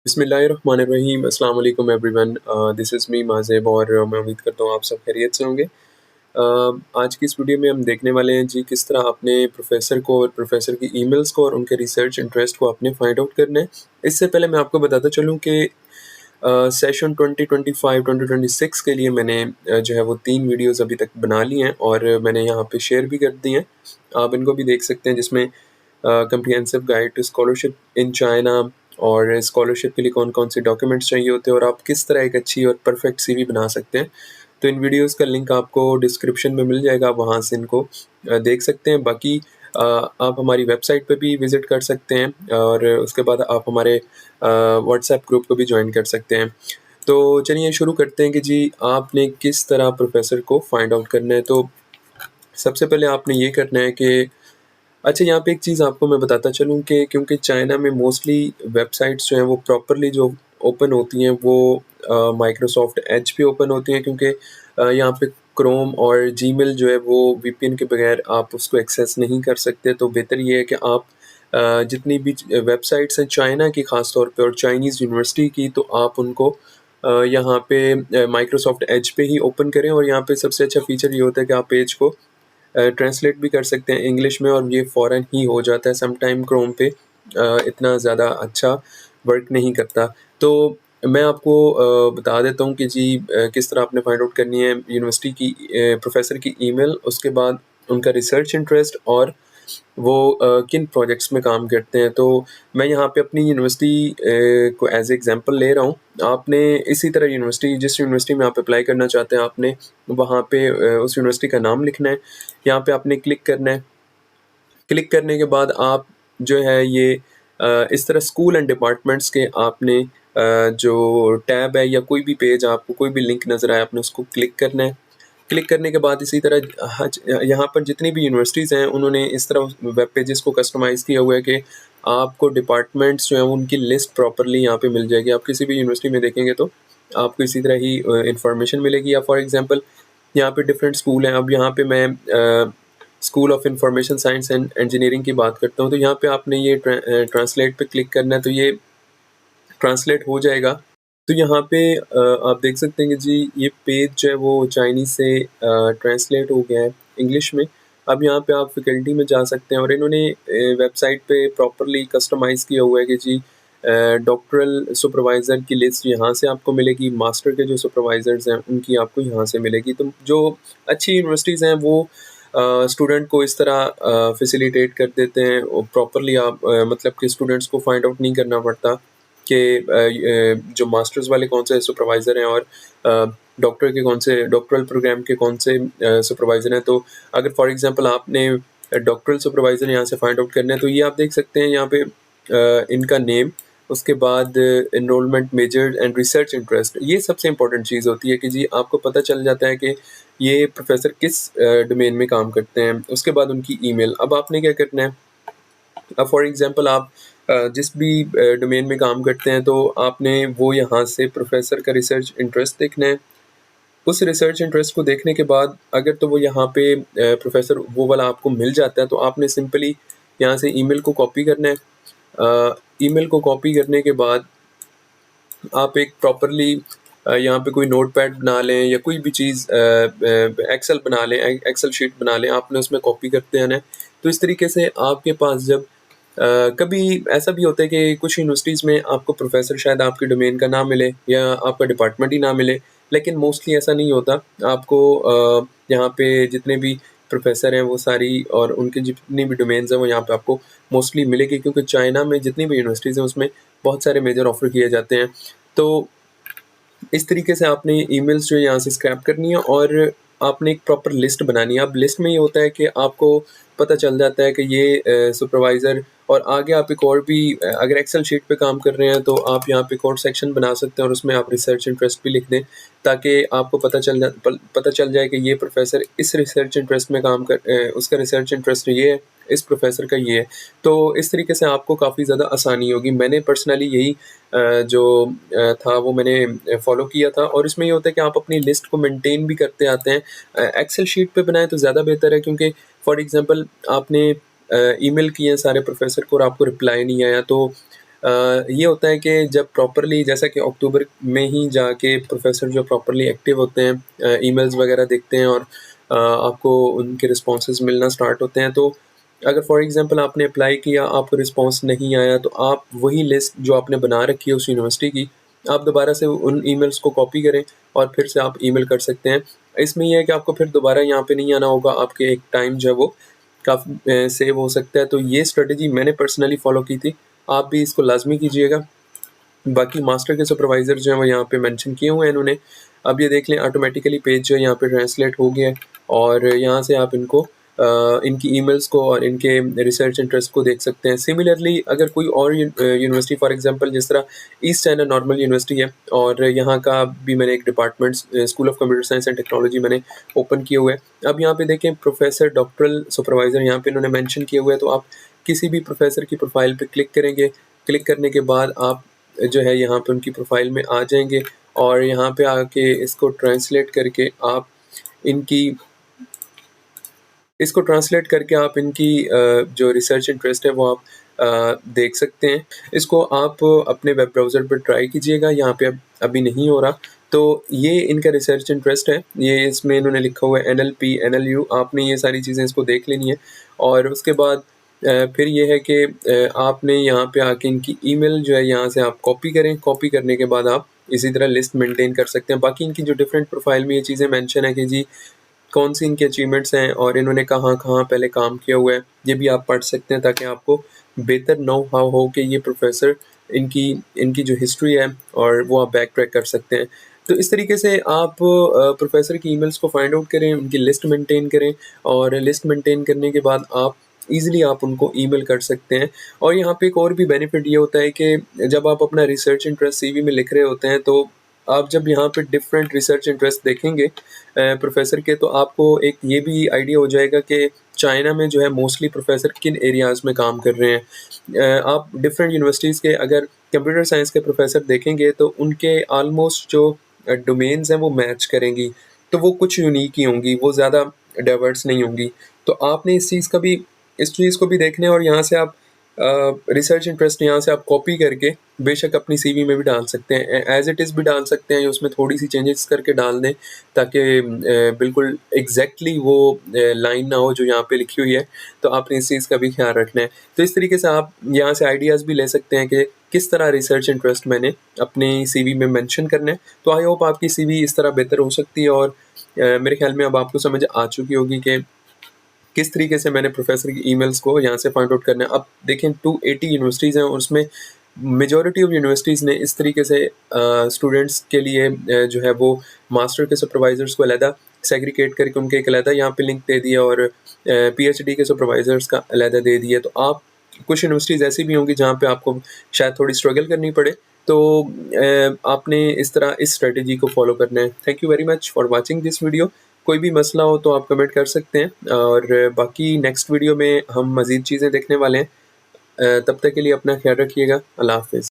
बिस्मिल्लाहिर्रहमानिर्रहीम अस्सलाम वालेकुम एवरीवन। दिस इज़ मी माज़ेब और मैं उम्मीद करता हूँ आप सब खैरियत से होंगे। आज की इस वीडियो में हम देखने वाले हैं जी किस तरह अपने प्रोफ़ेसर को और प्रोफ़ेसर की ईमेल्स को और उनके रिसर्च इंटरेस्ट को आपने फाइंड आउट करना है। इससे पहले मैं आपको बताता चलूँ कि सेशन 2025-2026 के लिए मैंने जो है वो 3 वीडियोज़ अभी तक बना ली हैं और मैंने यहाँ पे शेयर भी कर दी हैं। आप इनको भी देख सकते हैं जिसमें comprehensive guide to scholarship in China और स्कॉलरशिप के लिए कौन-कौन से डॉक्यूमेंट्स चाहिए होते हैं और आप किस तरह एक अच्छी और परफेक्ट सीवी बना सकते हैं। तो इन वीडियोज़ का लिंक आपको डिस्क्रिप्शन में मिल जाएगा, आप वहाँ से इनको देख सकते हैं। बाकी आप हमारी वेबसाइट पे भी विज़िट कर सकते हैं और उसके बाद आप हमारे व्हाट्सएप ग्रुप को भी जॉइन कर सकते हैं। तो चलिए शुरू करते हैं कि जी आपने किस तरह प्रोफ़ेसर को फाइंड आउट करना है। तो सबसे पहले आपने ये करना है कि अच्छा, यहाँ पे एक चीज़ आपको मैं बताता चलूँ कि क्योंकि चाइना में मोस्टली वेबसाइट्स जो हैं वो प्रॉपरली जो ओपन होती हैं वो माइक्रोसॉफ्ट एज पे ओपन होती हैं, क्योंकि यहाँ पे क्रोम और जीमेल जो है वो वीपीएन के बगैर आप उसको एक्सेस नहीं कर सकते। तो बेहतर ये है कि आप जितनी भी वेबसाइट्स हैं चाइना की ख़ास तौर पे और चाइनीज़ यूनिवर्सिटी की, तो आप उनको यहाँ पे माइक्रोसॉफ्ट एज पे ही ओपन करें। और यहाँ पे सबसे अच्छा फ़ीचर ये होता है कि आप पेज को ट्रांसलेट भी कर सकते हैं इंग्लिश में और ये फ़ौरन ही हो जाता है। समटाइम क्रोम पे इतना ज़्यादा अच्छा वर्क नहीं करता। तो मैं आपको बता देता हूँ कि जी किस तरह आपने फाइंड आउट करनी है यूनिवर्सिटी की प्रोफ़ेसर की ईमेल, उसके बाद उनका रिसर्च इंटरेस्ट और वो किन प्रोजेक्ट्स में काम करते हैं। तो मैं यहाँ पे अपनी यूनिवर्सिटी को एज़ एग्ज़ाम्पल ले रहा हूँ। आपने इसी तरह यूनिवर्सिटी जिस यूनिवर्सिटी में आप अप्लाई करना चाहते हैं, आपने वहाँ पे उस यूनिवर्सिटी का नाम लिखना है। यहाँ पे आपने क्लिक करना है। क्लिक करने के बाद आप जो है ये इस तरह स्कूल एंड डिपार्टमेंट्स के आपने जो टैब है या कोई भी पेज आपको कोई भी लिंक नज़र आए, आपने उसको क्लिक करना है। क्लिक करने के बाद इसी तरह यहाँ पर जितनी भी यूनिवर्सिटीज़ हैं उन्होंने इस तरह वेब पेजेस को कस्टमाइज़ किया हुआ है कि आपको डिपार्टमेंट्स जो हैं उनकी लिस्ट प्रॉपरली यहाँ पे मिल जाएगी। आप किसी भी यूनिवर्सिटी में देखेंगे तो आपको इसी तरह ही इंफॉर्मेशन मिलेगी। या फॉर एग्ज़ाम्पल यहाँ पे डिफरेंट स्कूल हैं। अब यहाँ पे मैं school of information science and engineering की बात करता हूँ, तो यहाँ पे आपने ये ट्रांसलेट पे क्लिक करना है, तो ये ट्रांसलेट हो जाएगा। तो यहाँ पे आप देख सकते हैं कि जी ये पेज जो है वो चाइनीज़ से ट्रांसलेट हो गया है इंग्लिश में। अब यहाँ पे आप फैकल्टी में जा सकते हैं और इन्होंने वेबसाइट पे प्रॉपरली कस्टमाइज़ किया हुआ है कि जी डॉक्टरल सुपरवाइज़र की लिस्ट यहाँ से आपको मिलेगी, मास्टर के जो सुपरवाइज़र्स हैं उनकी आपको यहाँ से मिलेगी। तो जो अच्छी यूनिवर्सिटीज़ हैं वो स्टूडेंट को इस तरह फैसिलिटेट कर देते हैं और प्रॉपरली आप मतलब कि स्टूडेंट्स को फाइंड आउट नहीं करना पड़ता कि जो मास्टर्स वाले कौन से सुपरवाइज़र हैं और डॉक्टर के कौन से डॉक्टरल प्रोग्राम के कौन से सुपरवाइज़र हैं। तो अगर फॉर एग्ज़ाम्पल आपने डॉक्टरल सुपरवाइज़र यहाँ से फाइंड आउट करना है, तो ये आप देख सकते हैं यहाँ पे इनका नेम, उसके बाद enrollment major and research interest. ये सबसे इम्पोर्टेंट चीज़ होती है कि जी आपको पता चल जाता है कि ये प्रोफ़ेसर किस डोमेन में काम करते हैं। उसके बाद उनकी ईमेल। अब आपने क्या करना है, अब फॉर एग्ज़ाम्पल आप जिस भी डोमेन में काम करते हैं, तो आपने वो यहाँ से प्रोफ़ेसर का रिसर्च इंटरेस्ट देखना है। उस रिसर्च इंटरेस्ट को देखने के बाद अगर तो वो यहाँ पे प्रोफ़ेसर वो वाला आपको मिल जाता है, तो आपने सिंपली यहाँ से ईमेल को कॉपी करना है। ईमेल को कॉपी करने के बाद आप एक प्रॉपरली यहाँ पे कोई नोटपैड बना लें या कोई भी चीज़ एक्सेल बना लें, एक्सेल शीट बना लें, आपने उसमें कॉपी करते आना है। तो इस तरीके से आपके पास जब कभी ऐसा भी होता है कि कुछ यूनिवर्सिटीज़ में आपको प्रोफ़ेसर शायद आपके डोमेन का ना मिले या आपका डिपार्टमेंट ही ना मिले, लेकिन मोस्टली ऐसा नहीं होता। आपको यहाँ पे जितने भी प्रोफ़ेसर हैं वो सारी और उनके जितनी भी डोमेन्स हैं वो यहाँ पे आपको मोस्टली मिलेगी, क्योंकि चाइना में जितनी भी यूनिवर्सिटीज़ हैं उसमें बहुत सारे मेजर ऑफ़र किए जाते हैं। तो इस तरीके से आपने ईमेल्स जो है यहाँ से स्क्रैप करनी है और आपने एक प्रॉपर लिस्ट बनानी है। अब लिस्ट में ये होता है कि आपको पता चल जाता है कि ये सुपरवाइज़र और आगे आप एक और भी अगर एक्सेल शीट पे काम कर रहे हैं तो आप यहाँ पे एक और सेक्शन बना सकते हैं और उसमें आप रिसर्च इंटरेस्ट भी लिख दें, ताकि आपको पता चल जाए कि ये प्रोफ़ेसर इस रिसर्च इंटरेस्ट में उसका रिसर्च इंटरेस्ट ये है, इस प्रोफ़ेसर का ये है। तो इस तरीके से आपको काफ़ी ज़्यादा आसानी होगी। मैंने पर्सनली यही जो था वो मैंने फ़ॉलो किया था और इसमें ये होता है कि आप अपनी लिस्ट को मेंटेन भी करते आते हैं। एक्सेल शीट पे बनाएँ तो ज़्यादा बेहतर है, क्योंकि फॉर एग्ज़ाम्पल आपने ईमेल किए हैं सारे प्रोफ़ेसर को और आपको रिप्लाई नहीं आया, तो ये होता है कि जब प्रॉपरली जैसा कि अक्टूबर में ही जाके प्रोफ़ेसर जो प्रॉपरली एक्टिव होते हैं, ईमेल्स वगैरह देखते हैं और आपको उनके रिस्पॉन्सेज़ मिलना स्टार्ट होते हैं। तो अगर फॉर एग्ज़ाम्पल आपने अप्लाई किया, आपको रिस्पॉन्स नहीं आया, तो आप वही लिस्ट जो आपने बना रखी है उस यूनिवर्सिटी की, आप दोबारा से उन ईमेल्स को कॉपी करें और फिर से आप ईमेल कर सकते हैं। इसमें ये है कि आपको फिर दोबारा यहाँ पे नहीं आना होगा, आपके एक टाइम जो है वो काफ़ी सेव हो सकता है। तो ये स्ट्रैटेजी मैंने पर्सनली फ़ॉलो की थी, आप भी इसको लाज़मी कीजिएगा। बाकी मास्टर के सुपरवाइज़र जो हैं वो यहाँ पे मेंशन किए हुए हैं इन्होंने। अब ये देख लें ऑटोमेटिकली पेज जो है यहाँ पे ट्रांसलेट हो गया है और यहाँ से आप इनको इनकी ईमेल्स को और इनके रिसर्च इंटरेस्ट को देख सकते हैं। सिमिलरली अगर कोई और यूनिवर्सिटी फॉर एग्ज़ाम्पल जिस तरह ईस्ट चाइना नॉर्मल यूनिवर्सिटी है और यहाँ का भी मैंने एक department school of computer science and technology मैंने ओपन किए हुए है। अब यहाँ पे देखें प्रोफ़ेसर डॉक्टरल सुपरवाइज़र यहाँ पे इन्होंने मेंशन किए हुए हैं, तो आप किसी भी प्रोफ़ेसर की प्रोफ़ाइल पे क्लिक करेंगे। क्लिक करने के बाद आप जो है यहाँ पे उनकी प्रोफ़ाइल में आ जाएँगे और यहाँ पे आके इसको ट्रांसलेट करके आप इनकी इसको ट्रांसलेट करके आप इनकी जो रिसर्च इंटरेस्ट है वो आप देख सकते हैं। इसको आप अपने वेब ब्राउज़र पर ट्राई कीजिएगा, यहाँ पे अब अभी नहीं हो रहा। तो ये इनका रिसर्च इंटरेस्ट है, ये इसमें इन्होंने लिखा हुआ है एनएलपी, एनएलयू, आपने ये सारी चीज़ें इसको देख लेनी है और उसके बाद फिर ये है कि आपने यहाँ पे आके इनकी ईमेल जो है यहाँ से आप कॉपी करें, कॉपी करने के बाद आप इसी तरह लिस्ट मेंटेन कर सकते हैं। बाकी इनकी जो डिफरेंट प्रोफ़ाइल में ये चीज़ें मेंशन है कि जी कौन-सी इनकी अचीवमेंट्स हैं और इन्होंने कहाँ-कहाँ पहले काम किया हुआ है, ये भी आप पढ़ सकते हैं ताकि आपको बेहतर नो हाउ हो कि ये प्रोफ़ेसर इनकी इनकी जो हिस्ट्री है और वो आप बैक ट्रैक कर सकते हैं। तो इस तरीके से आप प्रोफ़ेसर की ईमेल्स को फाइंड आउट करें, उनकी लिस्ट मेंटेन करें और लिस्ट मेंटेन करने के बाद आप ईज़िली आप उनको ईमेल कर सकते हैं। और यहाँ पे एक और भी बेनिफिट ये होता है कि जब आप अपना रिसर्च इंटरेस्ट सीवी में लिख रहे होते हैं, तो आप जब यहाँ पे डिफरेंट रिसर्च इंटरेस्ट देखेंगे प्रोफ़ेसर के, तो आपको एक ये भी आइडिया हो जाएगा कि चाइना में जो है मोस्टली प्रोफ़ेसर किन एरियाज़ में काम कर रहे हैं। आप डिफरेंट यूनिवर्सिटीज़ के अगर कंप्यूटर साइंस के प्रोफ़ेसर देखेंगे तो उनके ऑलमोस्ट जो डोमेन्स हैं वो मैच करेंगी। तो वो कुछ यूनिक ही होंगी, वो ज़्यादा डाइवर्स नहीं होंगी। तो आपने इस चीज़ को भी देखना है और यहाँ से आप रिसर्च इंटरेस्ट यहाँ से आप कॉपी करके बेशक अपनी सीवी में भी डाल सकते हैं। एज़ इट इज़ भी डाल सकते हैं या उसमें थोड़ी-सी चेंजेस करके डाल दें ताकि बिल्कुल एग्ज़ैक्टली वो लाइन ना हो जो यहाँ पे लिखी हुई है, तो आपने इस चीज़ का भी ख़्याल रखना है। तो इस तरीके से आप यहाँ से आइडियाज़ भी ले सकते हैं कि किस तरह रिसर्च इंटरेस्ट मैंने अपनी सीवी में मेंशन करना है। तो आई होप आपकी सीवी इस तरह बेहतर हो सकती है और मेरे ख़्याल में अब आपको समझ आ चुकी होगी कि किस तरीके से मैंने प्रोफ़ेसर की ईमेल्स को यहाँ से फाइंड आउट करना है। अब देखें 280 यूनिवर्सिटीज़ हैं और उसमें मेजॉरिटी ऑफ़ यूनिवर्सिटीज़ ने इस तरीके से स्टूडेंट्स के लिए जो है वो मास्टर के सुपरवाइज़र्स को अलहदा सेग्रीगेट करके उनके एक अलहदा यहाँ पे लिंक दे दिया और पीएचडी के सुपरवाइज़र्स का अलहदा दे दिया। तो आप कुछ यूनिवर्सिटीज़ ऐसी भी होंगी जहाँ पे आपको शायद थोड़ी स्ट्रगल करनी पड़े। तो आपने इस तरह इस स्ट्रैटेजी को फ़ॉलो करना है। Thank you very much for watching this video. कोई भी मसला हो तो आप कमेंट कर सकते हैं और बाकी नेक्स्ट वीडियो में हम मज़ीद चीज़ें देखने वाले हैं। तब तक के लिए अपना ख़्याल रखिएगा। अल्लाह हाफ़िज़।